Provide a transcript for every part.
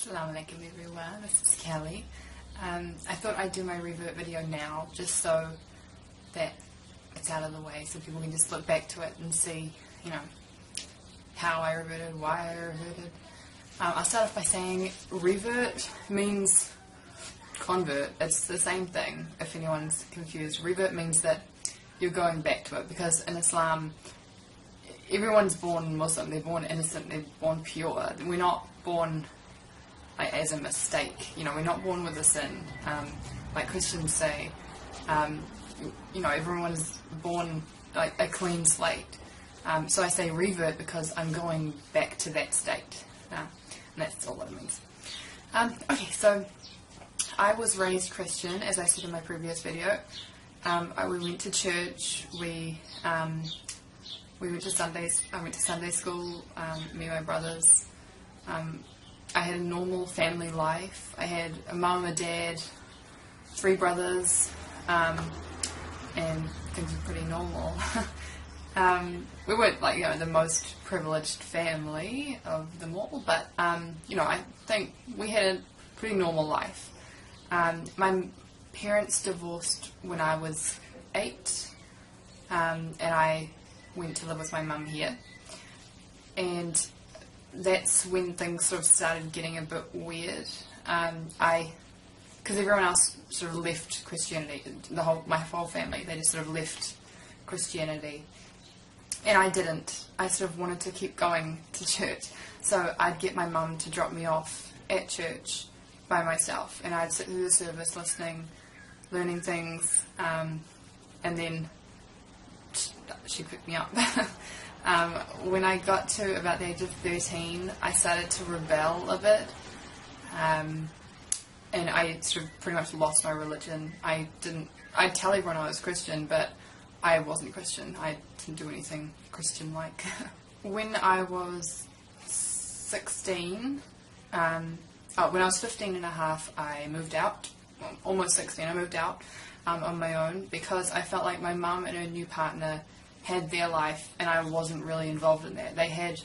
Assalamu alaikum everyone, this is Kelly. I thought I'd do my revert video now just so that it's out of the way so people can just look back to it and see, you know, how I reverted, why I reverted. I'll start off by saying revert means convert. It's the same thing if anyone's confused. Revert means that you're going back to it, because in Islam everyone's born Muslim, they're born innocent, they're born pure. We're not born as a mistake, you know, we're not born with a sin, like Christians say. You know, everyone's born like a clean slate. So I say revert because I'm going back to that state, and that's all that it means. Okay, so I was raised Christian, as I said in my previous video. We went to church, we went to I went to Sunday school, me and my brothers. I had a normal family life. I had a mum, a dad, 3 brothers, and things were pretty normal. We weren't like, you know, the most privileged family of them all, but you know, I think we had a pretty normal life. My parents divorced when I was 8, and I went to live with my mum here, and that's when things sort of started getting a bit weird. Because everyone else sort of left Christianity, my whole family, they just sort of left Christianity, and I didn't. I sort of wanted to keep going to church, so I'd get my mum to drop me off at church by myself, and I'd sit through the service listening, learning things, and then she'd pick me up. When I got to about the age of 13, I started to rebel a bit, and I sort of pretty much lost my religion. I'd tell everyone I was Christian, but I wasn't Christian. I didn't do anything Christian-like. When I was 16, when I was 15 and a half, I moved out. Well, almost 16, I moved out on my own, because I felt like my mum and her new partner had their life and I wasn't really involved in that. They had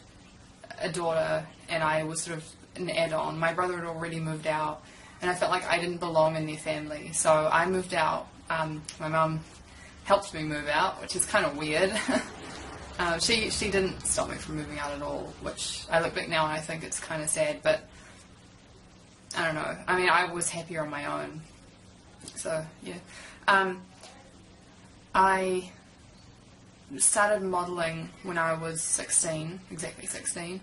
a daughter and I was sort of an add-on. My brother had already moved out and I felt like I didn't belong in their family, so I moved out. My mum helped me move out, which is kind of weird. She didn't stop me from moving out at all, which I look back now and I think it's kind of sad, but I don't know. I mean, I was happier on my own. So, yeah. I started modelling when I was 16, exactly 16.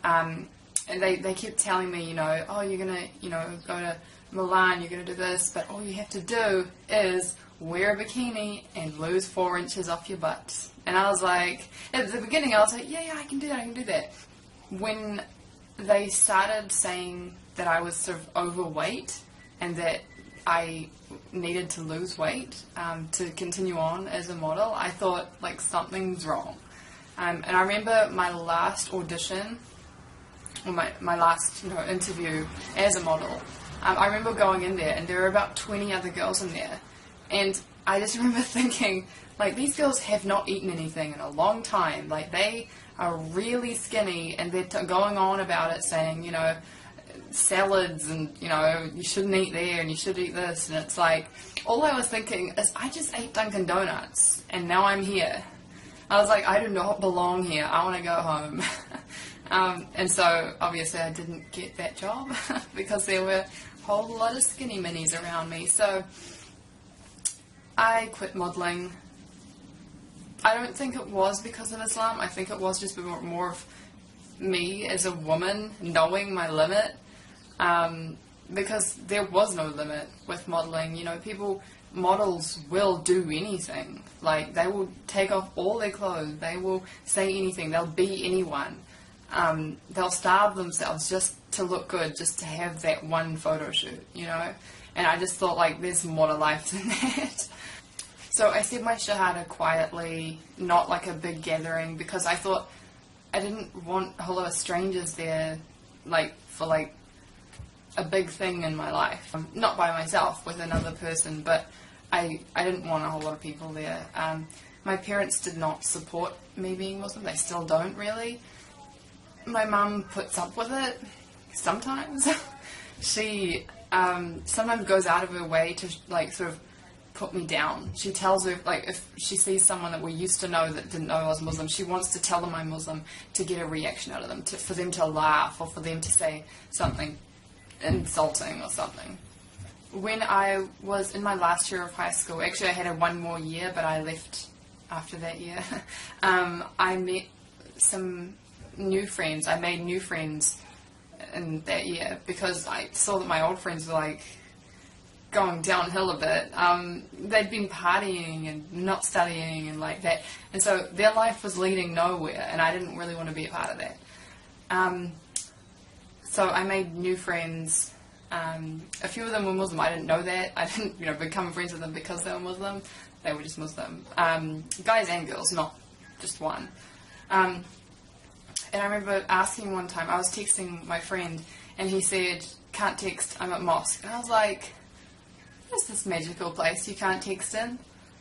And they kept telling me, you know, oh, you're going to, you know, go to Milan, you're going to do this, but all you have to do is wear a bikini and lose 4 inches off your butt. And I was like, at the beginning I was like, yeah, I can do that, I can do that. When they started saying that I was sort of overweight and that I needed to lose weight to continue on as a model, I thought, like, something's wrong. And I remember my last audition, or my last, you know, interview as a model. I remember going in there and there were about 20 other girls in there, and I just remember thinking, like, these girls have not eaten anything in a long time. Like, they are really skinny and they're going on about it, saying, you know, salads and, you know, you shouldn't eat there and you should eat this, and it's like, all I was thinking is, I just ate Dunkin' Donuts and now I'm here. I was like, I do not belong here, I want to go home. And so obviously I didn't get that job because there were a whole lot of skinny minis around me, so I quit modelling. I don't think it was because of Islam. I think it was just more of me as a woman knowing my limit. Because there was no limit with modelling. You know, models will do anything. Like, they will take off all their clothes, they will say anything, they'll be anyone. They'll starve themselves just to look good, just to have that one photo shoot, you know. And I just thought, like, there's more to life than that. So I said my shahada quietly, not like a big gathering, because I thought I didn't want a whole lot of strangers there, like, for, like, a big thing in my life. Not by myself, with another person, but I didn't want a whole lot of people there. My parents did not support me being Muslim. They still don't really. My mum puts up with it, sometimes. She sometimes goes out of her way to like sort of put me down. She tells her, like, if she sees someone that we used to know that didn't know I was Muslim, she wants to tell them I'm Muslim to get a reaction out of them, for them to laugh or for them to say something insulting or something. When I was in my last year of high school, actually I had one more year, but I left after that year, I met some new friends. I made new friends in that year because I saw that my old friends were like going downhill a bit. They'd been partying and not studying and like that, and so their life was leading nowhere, and I didn't really want to be a part of that. So I made new friends. A few of them were Muslim. I didn't know that. I didn't, become friends with them because they were Muslim. They were just Muslim. Guys and girls, not just one. And I remember asking one time, I was texting my friend, and he said, "Can't text, I'm at mosque." And I was like, "Where's this magical place you can't text in?"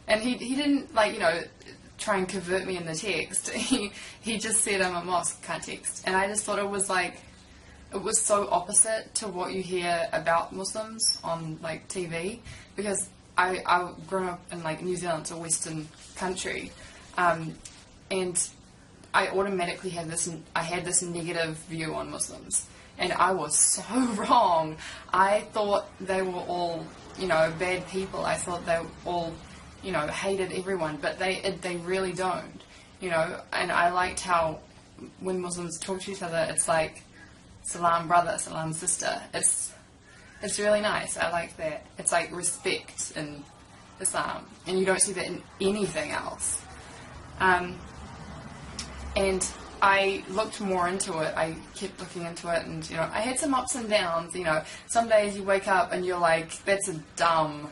And he didn't, try and convert me in the text. He just said, "I'm at mosque, can't text." And I just thought it was so opposite to what you hear about Muslims on, TV, because I grew up in, New Zealand, it's a Western country, and I automatically had this negative view on Muslims, and I was so wrong. I thought they were all, bad people. I thought they all, hated everyone, but they really don't, and I liked how when Muslims talk to each other, it's like, salam brother, salam sister. It's really nice. I like that. It's like respect in Islam, and you don't see that in anything else. And I looked more into it. I kept looking into it, and I had some ups and downs. Some days you wake up and you're like, that's a dumb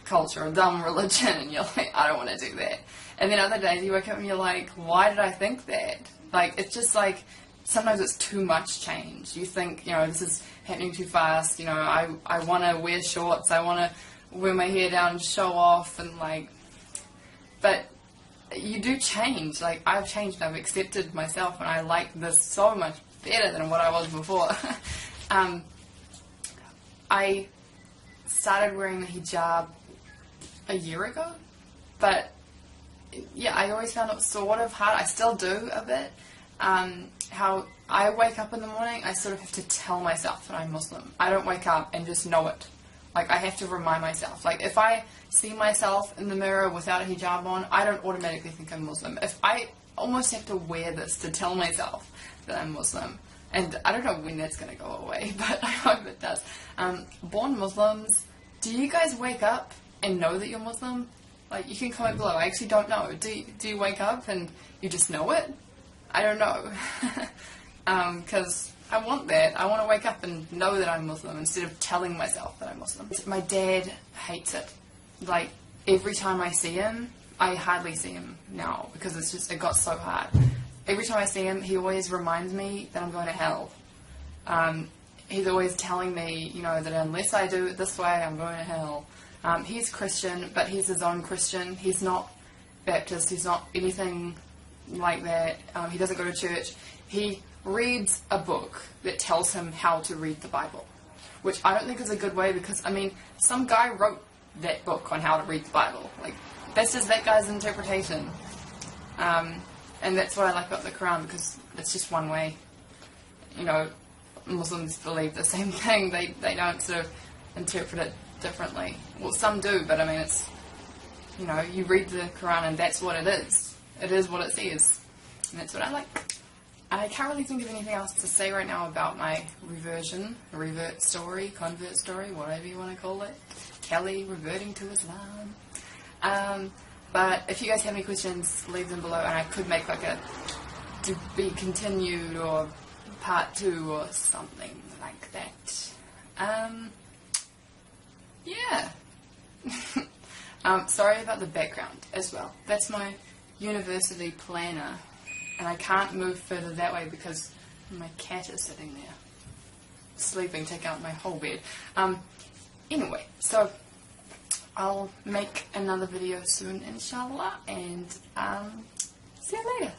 culture, a dumb religion, and you're like, I don't want to do that. And then other days you wake up and you're like, why did I think that? It's just like, sometimes it's too much change. You think, this is happening too fast. I want to wear shorts. I want to wear my hair down and show off. And but you do change. I've changed. I've accepted myself, and I like this so much better than what I was before. I started wearing the hijab a year ago. But, yeah, I always found it sort of hard. I still do a bit. How I wake up in the morning, I sort of have to tell myself that I'm Muslim. I don't wake up and just know it. I have to remind myself. If I see myself in the mirror without a hijab on, I don't automatically think I'm Muslim. If I almost have to wear this to tell myself that I'm Muslim. And I don't know when that's going to go away, but I hope it does. Born Muslims, do you guys wake up and know that you're Muslim? You can comment below. I actually don't know. Do you wake up and you just know it? I don't know, because I want that. I want to wake up and know that I'm Muslim instead of telling myself that I'm Muslim. My dad hates it. Every time I see him, I hardly see him now because it got so hard. Every time I see him, he always reminds me that I'm going to hell. He's always telling me, that unless I do it this way, I'm going to hell. He's Christian, but he's his own Christian. He's not Baptist. He's not anything like that. He doesn't go to church. He reads a book that tells him how to read the Bible, which I don't think is a good way because, some guy wrote that book on how to read the Bible. That's just that guy's interpretation. And that's what I like about the Quran, because it's just one way. Muslims believe the same thing. They don't sort of interpret it differently. Well, some do, but it's, you read the Quran and that's what it is. It is what it says, and that's what I like. I can't really think of anything else to say right now about my convert story, whatever you want to call it. Kelly reverting to Islam. But if you guys have any questions, leave them below, and I could make a to be continued or part 2 or something like that. Yeah. Sorry about the background as well. That's my university planner, and I can't move further that way because my cat is sitting there sleeping, taking out my whole bed. Anyway, so I'll make another video soon, inshallah, and see you later.